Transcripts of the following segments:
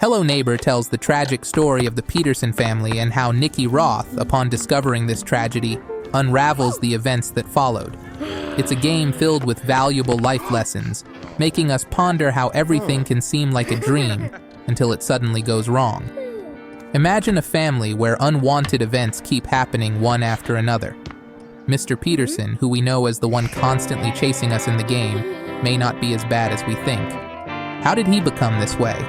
Hello Neighbor tells the tragic story of the Peterson family and how Nikki Roth, upon discovering this tragedy, unravels the events that followed. It's a game filled with valuable life lessons, making us ponder how everything can seem like a dream until it suddenly goes wrong. Imagine a family where unwanted events keep happening one after another. Mr. Peterson, who we know as the one constantly chasing us in the game, may not be as bad as we think. How did he become this way?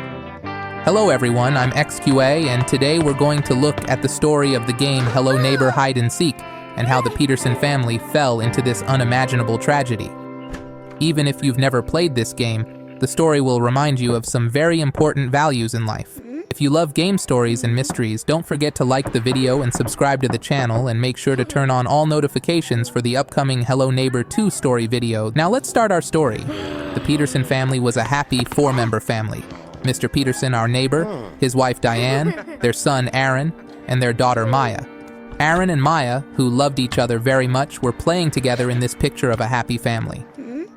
Hello everyone, I'm XQA, and today we're going to look at the story of the game Hello Neighbor Hide and Seek and how the Peterson family fell into this unimaginable tragedy. Even if you've never played this game, the story will remind you of some very important values in life. If you love game stories and mysteries, don't forget to like the video and subscribe to the channel, and make sure to turn on all notifications for the upcoming Hello Neighbor 2 story video. Now let's start our story. The Peterson family was a happy 4-member family. Mr. Peterson, our neighbor, his wife Diane, their son Aaron, and their daughter Maya. Aaron and Maya, who loved each other very much, were playing together in this picture of a happy family.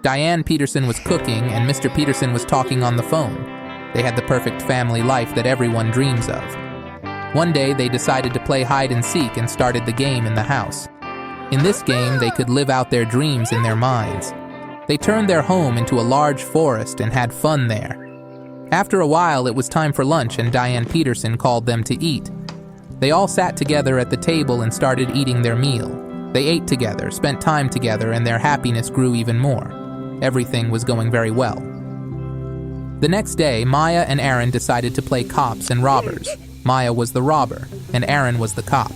Diane Peterson was cooking and Mr. Peterson was talking on the phone. They had the perfect family life that everyone dreams of. One day they decided to play hide and seek and started the game in the house. In this game, they could live out their dreams in their minds. They turned their home into a large forest and had fun there. After a while, it was time for lunch and Diane Peterson called them to eat. They all sat together at the table and started eating their meal. They ate together, spent time together, and their happiness grew even more. Everything was going very well. The next day, Maya and Aaron decided to play cops and robbers. Maya was the robber, and Aaron was the cop.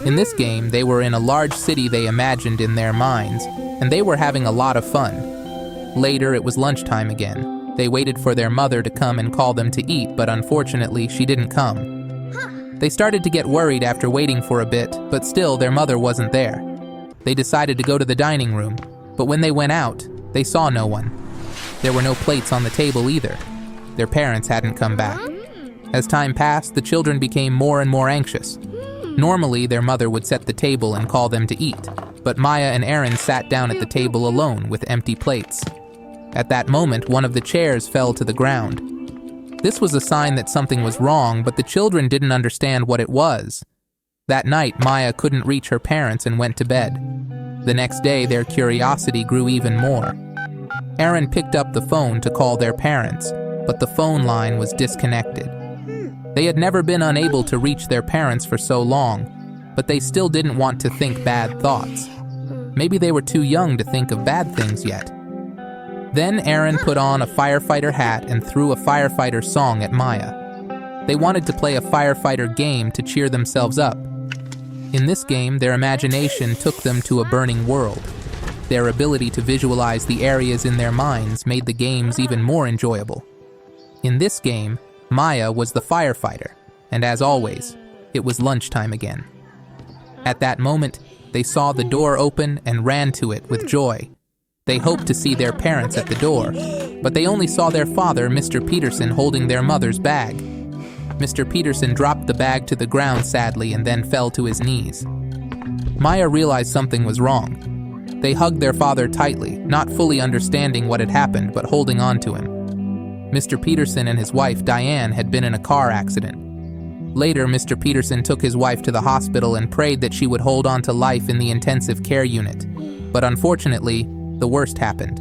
In this game, they were in a large city they imagined in their minds, and they were having a lot of fun. Later, it was lunchtime again. They waited for their mother to come and call them to eat, but unfortunately, she didn't come. They started to get worried after waiting for a bit, but still their mother wasn't there. They decided to go to the dining room, but when they went out, they saw no one. There were no plates on the table either. Their parents hadn't come back. As time passed, the children became more and more anxious. Normally, their mother would set the table and call them to eat, but Maya and Aaron sat down at the table alone with empty plates. At that moment, one of the chairs fell to the ground. This was a sign that something was wrong, but the children didn't understand what it was. That night, Maya couldn't reach her parents and went to bed. The next day, their curiosity grew even more. Aaron picked up the phone to call their parents, but the phone line was disconnected. They had never been unable to reach their parents for so long, but they still didn't want to think bad thoughts. Maybe they were too young to think of bad things yet. Then Aaron put on a firefighter hat and threw a firefighter song at Maya. They wanted to play a firefighter game to cheer themselves up. In this game, their imagination took them to a burning world. Their ability to visualize the areas in their minds made the games even more enjoyable. In this game, Maya was the firefighter, and as always, it was lunchtime again. At that moment, they saw the door open and ran to it with joy. They hoped to see their parents at the door, but they only saw their father, Mr. Peterson, holding their mother's bag. Mr. Peterson dropped the bag to the ground sadly and then fell to his knees. Maya realized something was wrong. They hugged their father tightly, not fully understanding what had happened, but holding on to him. Mr. Peterson and his wife, Diane, had been in a car accident. Later, Mr. Peterson took his wife to the hospital and prayed that she would hold on to life in the intensive care unit. But unfortunately, the worst happened.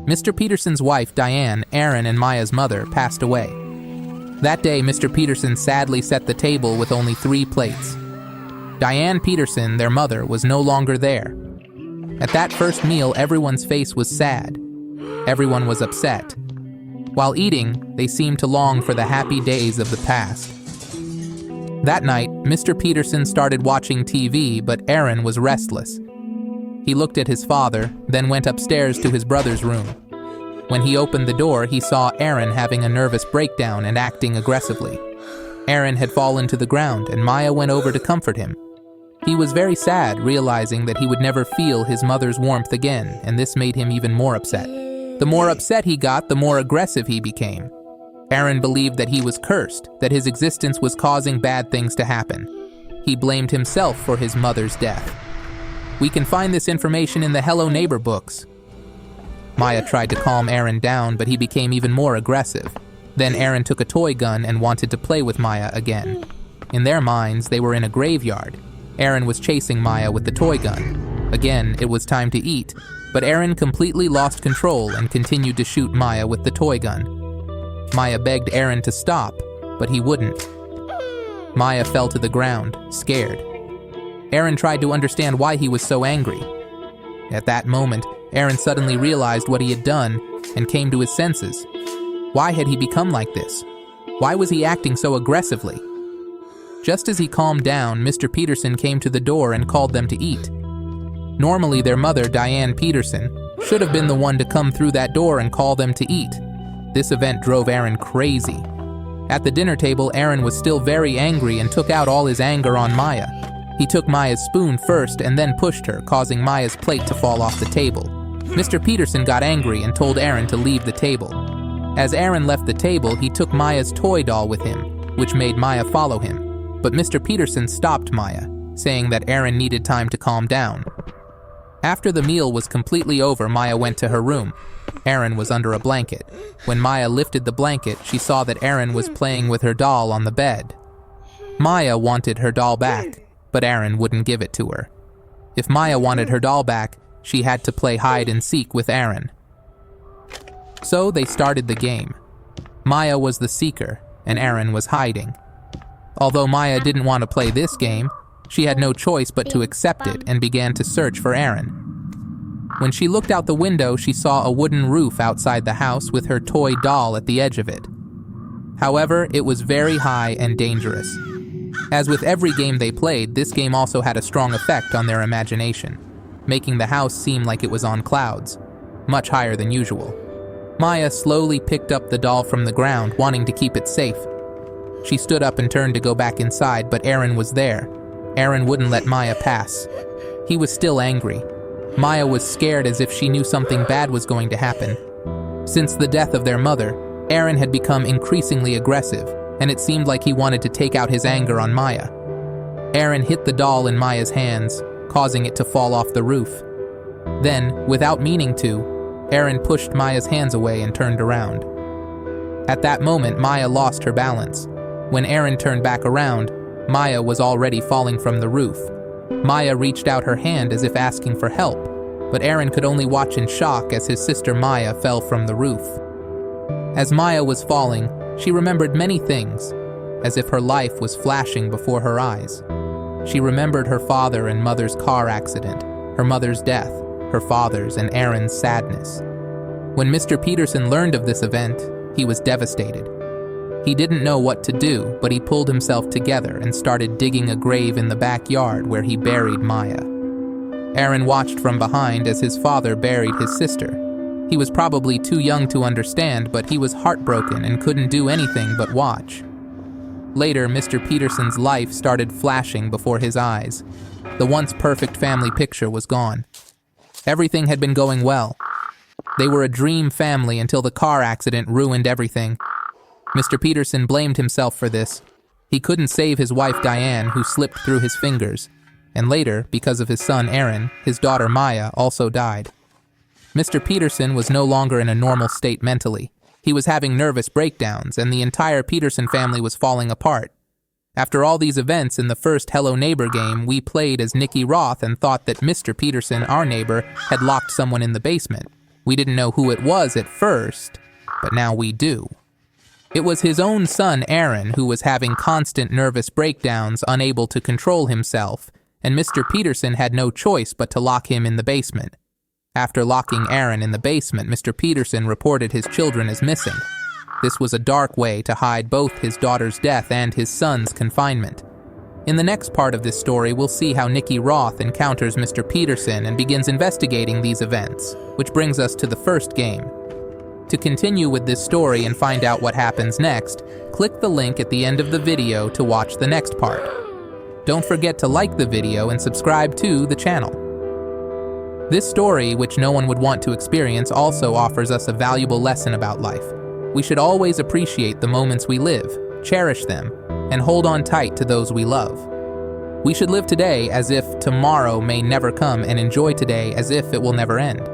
Mr. Peterson's wife, Diane, Aaron, and Maya's mother passed away. That day, Mr. Peterson sadly set the table with only 3 plates. Diane Peterson, their mother, was no longer there. At that first meal, everyone's face was sad. Everyone was upset. While eating, they seemed to long for the happy days of the past. That night, Mr. Peterson started watching TV, but Aaron was restless. He looked at his father, then went upstairs to his brother's room. When he opened the door, he saw Aaron having a nervous breakdown and acting aggressively. Aaron had fallen to the ground, and Maya went over to comfort him. He was very sad, realizing that he would never feel his mother's warmth again, and this made him even more upset. The more upset he got, the more aggressive he became. Aaron believed that he was cursed, that his existence was causing bad things to happen. He blamed himself for his mother's death. We can find this information in the Hello Neighbor books. Maya tried to calm Aaron down, but he became even more aggressive. Then Aaron took a toy gun and wanted to play with Maya again. In their minds, they were in a graveyard. Aaron was chasing Maya with the toy gun. Again, it was time to eat, but Aaron completely lost control and continued to shoot Maya with the toy gun. Maya begged Aaron to stop, but he wouldn't. Maya fell to the ground, scared. Aaron tried to understand why he was so angry. At that moment, Aaron suddenly realized what he had done and came to his senses. Why had he become like this? Why was he acting so aggressively? Just as he calmed down, Mr. Peterson came to the door and called them to eat. Normally, their mother, Diane Peterson, should have been the one to come through that door and call them to eat. This event drove Aaron crazy. At the dinner table, Aaron was still very angry and took out all his anger on Maya. He took Maya's spoon first and then pushed her, causing Maya's plate to fall off the table. Mr. Peterson got angry and told Aaron to leave the table. As Aaron left the table, he took Maya's toy doll with him, which made Maya follow him. But Mr. Peterson stopped Maya, saying that Aaron needed time to calm down. After the meal was completely over, Maya went to her room. Aaron was under a blanket. When Maya lifted the blanket, she saw that Aaron was playing with her doll on the bed. Maya wanted her doll back, but Aaron wouldn't give it to her. If Maya wanted her doll back, she had to play hide and seek with Aaron. So they started the game. Maya was the seeker, and Aaron was hiding. Although Maya didn't want to play this game, she had no choice but to accept it and began to search for Aaron. When she looked out the window, she saw a wooden roof outside the house with her toy doll at the edge of it. However, it was very high and dangerous. As with every game they played, this game also had a strong effect on their imagination, making the house seem like it was on clouds, much higher than usual. Maya slowly picked up the doll from the ground, wanting to keep it safe. She stood up and turned to go back inside, but Aaron was there. Aaron wouldn't let Maya pass. He was still angry. Maya was scared as if she knew something bad was going to happen. Since the death of their mother, Aaron had become increasingly aggressive, and it seemed like he wanted to take out his anger on Maya. Aaron hit the doll in Maya's hands, causing it to fall off the roof. Then, without meaning to, Aaron pushed Maya's hands away and turned around. At that moment, Maya lost her balance. When Aaron turned back around, Maya was already falling from the roof. Maya reached out her hand as if asking for help, but Aaron could only watch in shock as his sister Maya fell from the roof. As Maya was falling, she remembered many things, as if her life was flashing before her eyes. She remembered her father and mother's car accident, her mother's death, her father's and Aaron's sadness. When Mr. Peterson learned of this event, he was devastated. He didn't know what to do, but he pulled himself together and started digging a grave in the backyard where he buried Maya. Aaron watched from behind as his father buried his sister. He was probably too young to understand, but he was heartbroken and couldn't do anything but watch. Later, Mr. Peterson's life started flashing before his eyes. The once perfect family picture was gone. Everything had been going well. They were a dream family until the car accident ruined everything. Mr. Peterson blamed himself for this. He couldn't save his wife Diane, who slipped through his fingers. And later, because of his son Aaron, his daughter Maya also died. Mr. Peterson was no longer in a normal state mentally. He was having nervous breakdowns, and the entire Peterson family was falling apart. After all these events in the first Hello Neighbor game, we played as Nicky Roth and thought that Mr. Peterson, our neighbor, had locked someone in the basement. We didn't know who it was at first, but now we do. It was his own son, Aaron, who was having constant nervous breakdowns, unable to control himself, and Mr. Peterson had no choice but to lock him in the basement. After locking Aaron in the basement, Mr. Peterson reported his children as missing. This was a dark way to hide both his daughter's death and his son's confinement. In the next part of this story, we'll see how Nicky Roth encounters Mr. Peterson and begins investigating these events, which brings us to the first game. To continue with this story and find out what happens next, click the link at the end of the video to watch the next part. Don't forget to like the video and subscribe to the channel. This story, which no one would want to experience, also offers us a valuable lesson about life. We should always appreciate the moments we live, cherish them, and hold on tight to those we love. We should live today as if tomorrow may never come and enjoy today as if it will never end.